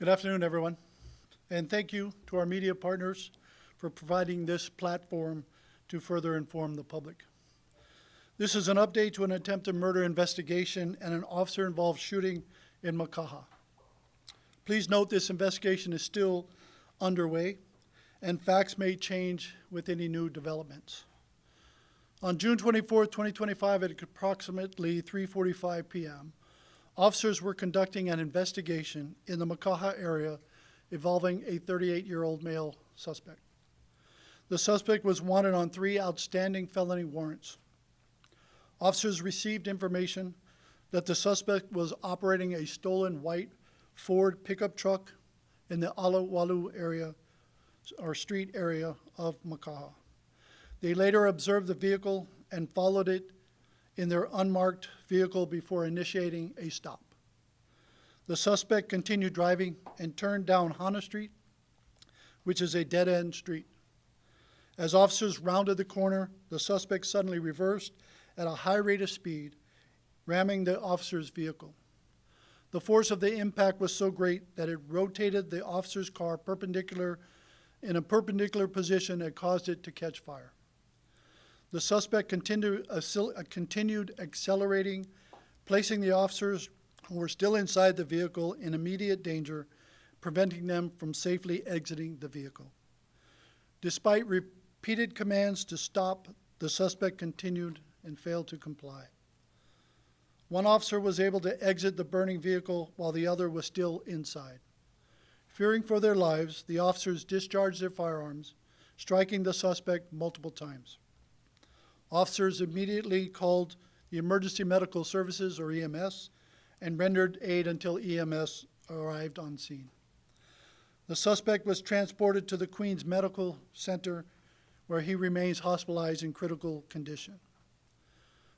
Good afternoon, everyone. And thank you to our media partners for providing this platform to further inform the public. This is an update to an attempted murder investigation and an officer-involved shooting in Makaha. Please note this investigation is still underway, and facts may change with any new developments. On June 24, 2025, at approximately 3:45 p.m., officers were conducting an investigation in the Makaha area involving a 38-year-old male suspect. The suspect was wanted on 3 outstanding felony warrants. Officers received information that the suspect was operating a stolen white Ford pickup truck in the Alawalu area, or street area of Makaha. They later observed the vehicle and followed it in their unmarked vehicle before initiating a stop. The suspect continued driving and turned down Hana Street, which is a dead-end street. As officers rounded the corner, the suspect suddenly reversed at a high rate of speed, ramming the officer's vehicle. The force of the impact was so great that it rotated the officer's car in a perpendicular position and caused it to catch fire. The suspect continued accelerating, placing the officers who were still inside the vehicle in immediate danger, preventing them from safely exiting the vehicle. Despite repeated commands to stop, the suspect continued and failed to comply. One officer was able to exit the burning vehicle while the other was still inside. Fearing for their lives, the officers discharged their firearms, striking the suspect multiple times. Officers immediately called the Emergency Medical Services, or EMS, and rendered aid until EMS arrived on scene. The suspect was transported to the Queens Medical Center, where he remains hospitalized in critical condition.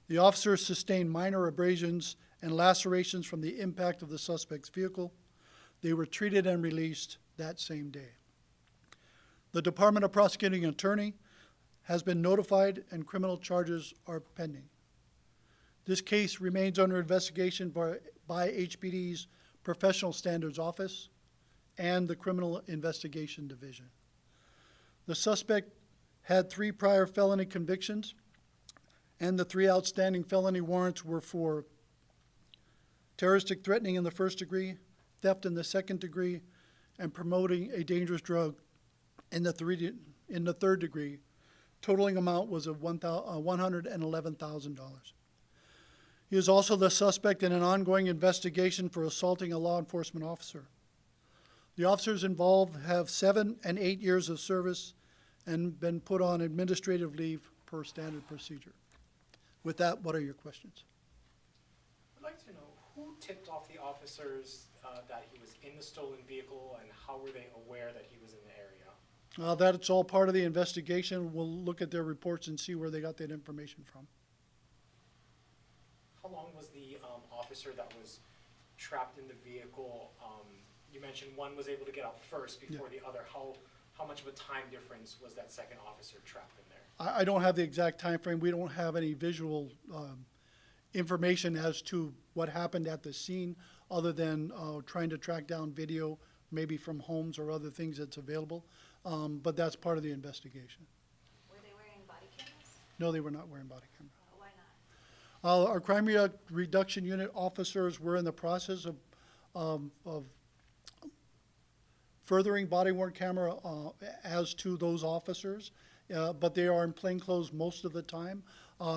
The officers sustained minor abrasions and lacerations from the impact of the suspect's vehicle. They were treated and released that same day. The Department of Prosecuting Attorney has been notified and criminal charges are pending. This case remains under investigation by HPD's Professional Standards Office and the Criminal Investigation Division. The suspect had 3 prior felony convictions, and the 3 outstanding felony warrants were for terroristic threatening in the 1st degree, theft in the 2nd degree, and promoting a dangerous drug in the 3rd degree. Totaling amount was of $111,000. He is also the suspect in an ongoing investigation for assaulting a law enforcement officer. The officers involved have 7 and 8 years of service and been put on administrative leave per standard procedure. With that, what are your questions? I'd like to know who tipped off the officers that he was in the stolen vehicle, and how were they aware that he was in the area? That's all part of the investigation. We'll look at their reports and see where they got that information from. How long was the officer that was trapped in the vehicle? You mentioned one was able to get out first before the other. How much of a time difference was that second officer trapped in there? I don't have the exact time frame. We don't have any visual information as to what happened at the scene, other than trying to track down video, maybe from homes or other things that's available. But that's part of the investigation. Were they wearing body cameras? No, they were not wearing body cameras. Why not? Our crime reduction unit officers were in the process of furthering body-worn camera as to those officers, but they are in plain clothes most of the time,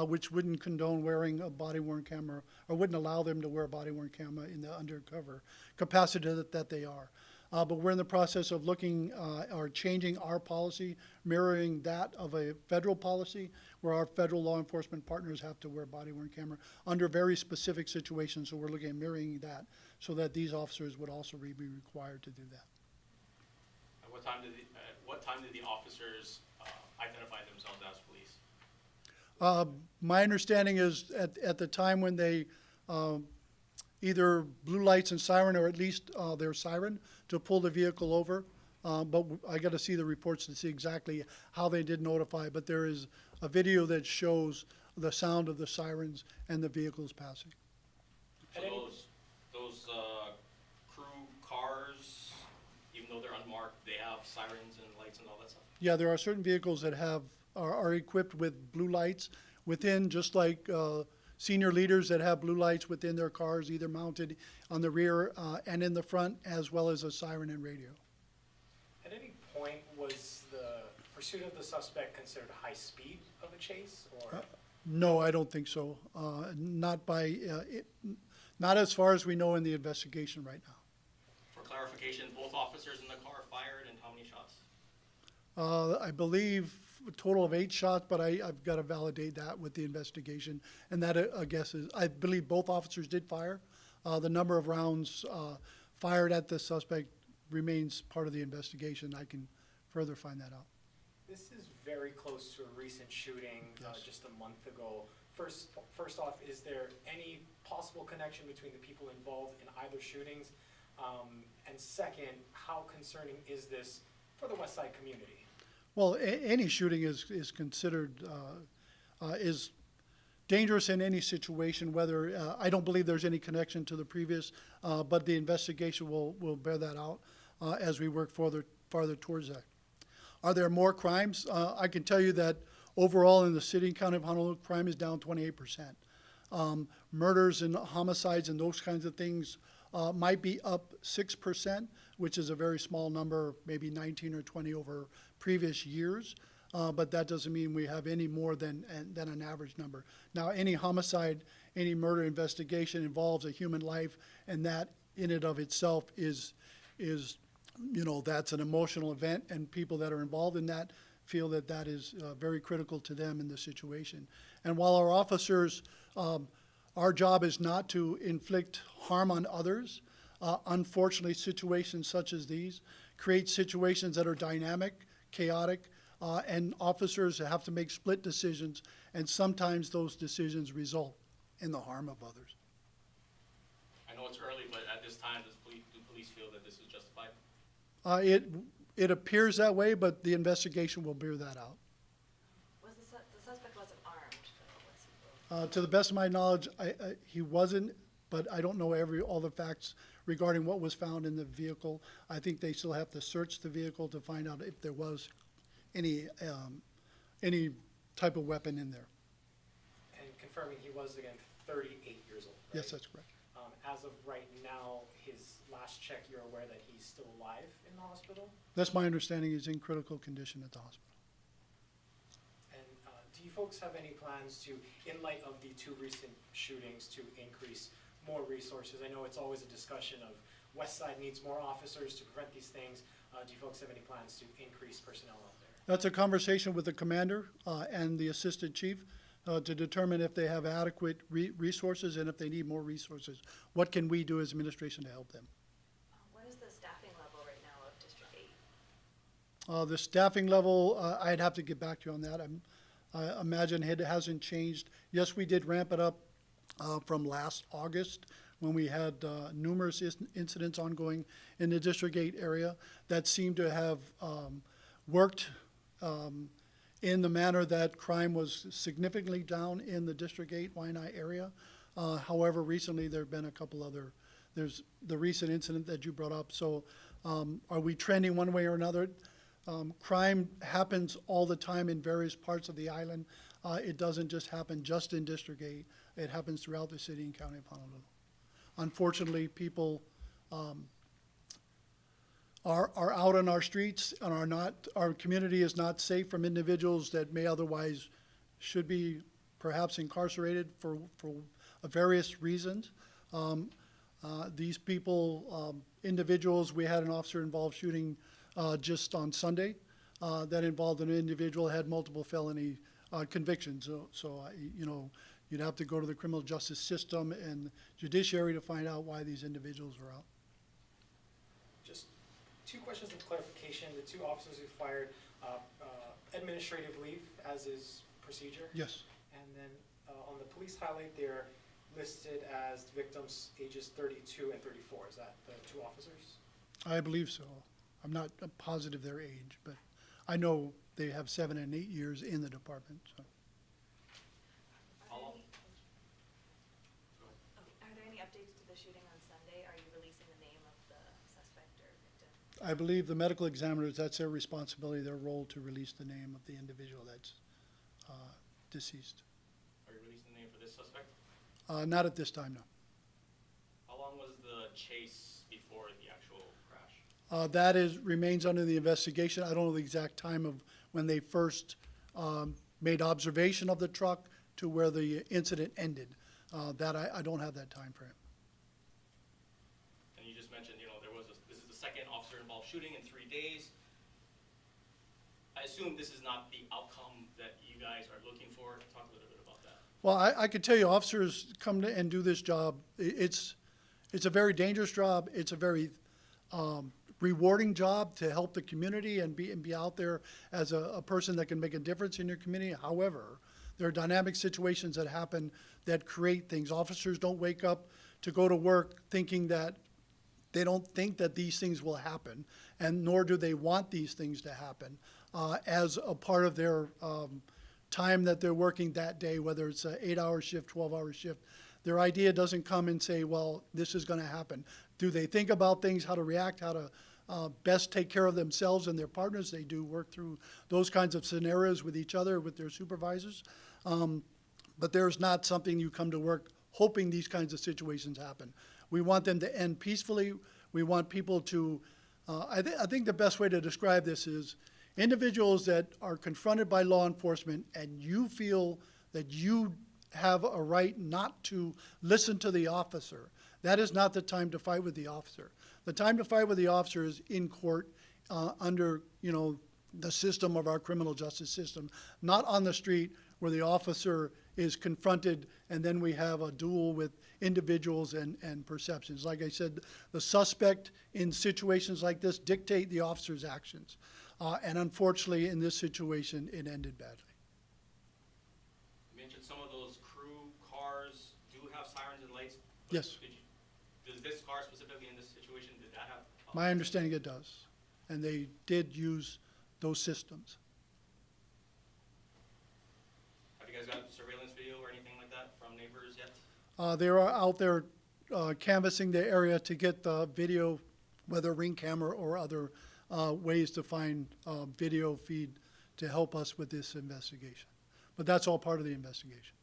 which wouldn't condone wearing a body-worn camera, or wouldn't allow them to wear a body-worn camera in the undercover capacity that they are. But we're in the process of looking or changing our policy, mirroring that of a federal policy, where our federal law enforcement partners have to wear body-worn camera under very specific situations. So we're looking at mirroring that, so that these officers would also be required to do that. At what time did the officers identify themselves as police? My understanding is at the time when they either blue lights and siren, or at least their siren, to pull the vehicle over. But I got to see the reports to see exactly how they did notify. But there is a video that shows the sound of the sirens and the vehicles passing. So those crew cars marked, they have sirens and lights and all that stuff? Yeah, there are certain vehicles that are equipped with blue lights within, just like senior leaders that have blue lights within their cars, either mounted on the rear and in the front, as well as a siren and radio. At any point, was the pursuit of the suspect considered high speed of a chase, or? No, I don't think so. Not as far as we know in the investigation right now. For clarification, both officers in the car fired, and how many shots? I believe a total of 8 shots, but I've got to validate that with the investigation. And that, I guess, I believe both officers did fire. The number of rounds fired at the suspect remains part of the investigation. I can further find that out. This is very close to a recent shooting Yes. just a month ago. First off, is there any possible connection between the people involved in either shootings? And second, how concerning is this for the West Side community? Well, any shooting is considered, is dangerous in any situation, whether, I don't believe there's any connection to the previous, but the investigation will bear that out as we work farther towards that. Are there more crimes? I can tell you that overall in the city and county of Honolulu, crime is down 28%. Murders and homicides and those kinds of things might be up 6%, which is a very small number, maybe 19 or 20 over previous years. But that doesn't mean we have any more than an average number. Now, any homicide, any murder investigation involves a human life, and that in and of itself is that's an emotional event, and people that are involved in that feel that that is very critical to them in the situation. And while our officers, our job is not to inflict harm on others, unfortunately, situations such as these create situations that are dynamic, chaotic, and officers have to make split decisions, and sometimes those decisions result in the harm of others. I know it's early, but at this time, do police feel that this is justified? It appears that way, but the investigation will bear that out. Was the suspect wasn't armed, though, was he? To the best of my knowledge, he wasn't, but I don't know all the facts regarding what was found in the vehicle. I think they still have to search the vehicle to find out if there was any type of weapon in there. And confirming he was, again, 38 years old, right? Yes, that's correct. As of right now, his last check, you're aware that he's still alive in the hospital? That's my understanding. He's in critical condition at the hospital. And do you folks have any plans to, in light of the 2 recent shootings, to increase more resources? I know it's always a discussion of West Side needs more officers to prevent these things. Do you folks have any plans to increase personnel out there? That's a conversation with the commander and the assistant chief to determine if they have adequate resources and if they need more resources. What can we do as administration to help them? What is the staffing level right now of District 8? The staffing level, I'd have to get back to you on that. I imagine it hasn't changed. Yes, we did ramp it up from last August when we had numerous incidents ongoing in the District 8 area that seemed to have worked in the manner that crime was significantly down in the District 8 Waianae area. However, recently there have been a couple other, there's the recent incident that you brought up. So are we trending one way or another? Crime happens all the time in various parts of the island. It doesn't just happen just in District 8. It happens throughout the city and county of Honolulu. Unfortunately, people are out on our streets and are not, our community is not safe from individuals that may otherwise should be perhaps incarcerated for various reasons. These people, individuals, we had an officer-involved shooting just on Sunday that involved an individual who had multiple felony convictions. So you'd have to go to the criminal justice system and judiciary to find out why these individuals were out. Just 2 questions of clarification. The 2 officers who fired administrative leave, as is procedure. Yes. And then on the police highlight, they're listed as victims ages 32 and 34. Is that the 2 officers? I believe so. I'm not positive their age, but I know they have 7 and 8 years in the department. So. Follow. Are there any updates to the shooting on Sunday? Are you releasing the name of the suspect or victim? I believe the medical examiners, that's their responsibility, their role to release the name of the individual that's deceased. Are you releasing the name for this suspect? Not at this time, no. How long was the chase before the actual crash? That remains under the investigation. I don't know the exact time of when they first made observation of the truck to where the incident ended. That I don't have that time frame. And you just mentioned, this is the second officer-involved shooting in 3 days. I assume this is not the outcome that you guys are looking for. Talk a little bit about that. Well, I could tell you, officers come to and do this job. It's a very dangerous job. It's a very rewarding job to help the community and be out there as a person that can make a difference in your community. However, there are dynamic situations that happen that create things. Officers don't wake up to go to work thinking that they don't think that these things will happen, and nor do they want these things to happen as a part of their time that they're working that day, whether it's an 8-hour shift, 12-hour shift. Their idea doesn't come and say, well, this is going to happen. Do they think about things, how to react, how to best take care of themselves and their partners? They do work through those kinds of scenarios with each other, with their supervisors. But there's not something you come to work hoping these kinds of situations happen. We want them to end peacefully. We want people to, I think the best way to describe this is individuals that are confronted by law enforcement and you feel that you have a right not to listen to the officer. That is not the time to fight with the officer. The time to fight with the officer is in court under, the system of our criminal justice system, not on the street where the officer is confronted and then we have a duel with individuals and perceptions. Like I said, the suspect in situations like this dictate the officer's actions. And unfortunately, in this situation, it ended badly. You mentioned some of those crew cars do have sirens and lights. Yes. Does this car specifically in this situation, did that have? My understanding, it does. And they did use those systems. Have you guys got surveillance video or anything like that from neighbors yet? They are out there canvassing the area to get the video, whether Ring camera or other ways to find video feed to help us with this investigation. But that's all part of the investigation.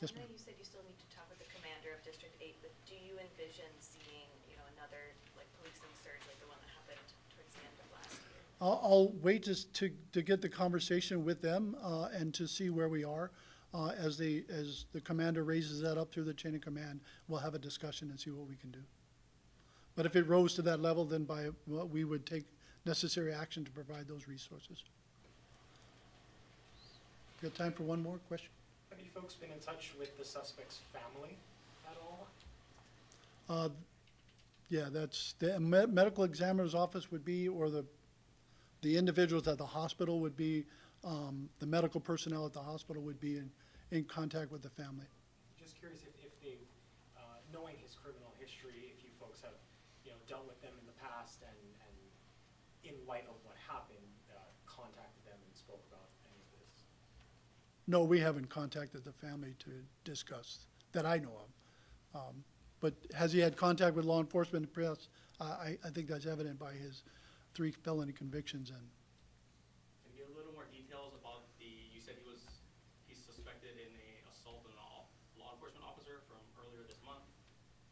Yes, I know ma'am. you said you still need to talk with the commander of District 8, but do you envision seeing, another policing surge like the one that happened towards the end of last year? I'll wait to get the conversation with them and to see where we are. As the commander raises that up through the chain of command, we'll have a discussion and see what we can do. But if it rose to that level, then we would take necessary action to provide those resources. Got time for one more question? Have you folks been in touch with the suspect's family at all? Yeah, that's the medical examiner's office would be, or the individuals at the hospital would be, the medical personnel at the hospital would be in contact with the family. Just curious if they, knowing his criminal history, if you folks have, dealt with them in the past and in light of what happened, contacted them and spoke about any of this. No, we haven't contacted the family to discuss, that I know of. But has he had contact with law enforcement in the past? I think that's evident by his 3 felony convictions. And Can you give a little more details about you said he's suspected in a assault on a law enforcement officer from earlier this month.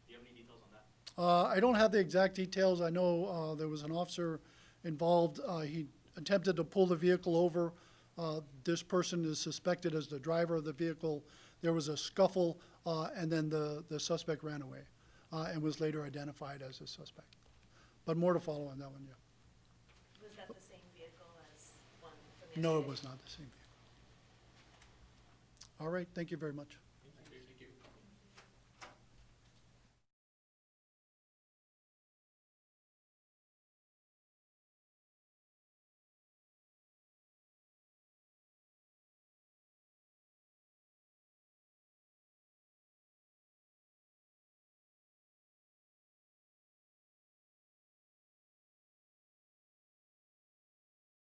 Do you have any details on that? I don't have the exact details. I know there was an officer involved. He attempted to pull the vehicle over. This person is suspected as the driver of the vehicle. There was a scuffle, and then the suspect ran away and was later identified as a suspect. But more to follow on that one, yeah. Was that the same vehicle as one from yesterday? No, it was not the same vehicle. All right, thank you very much.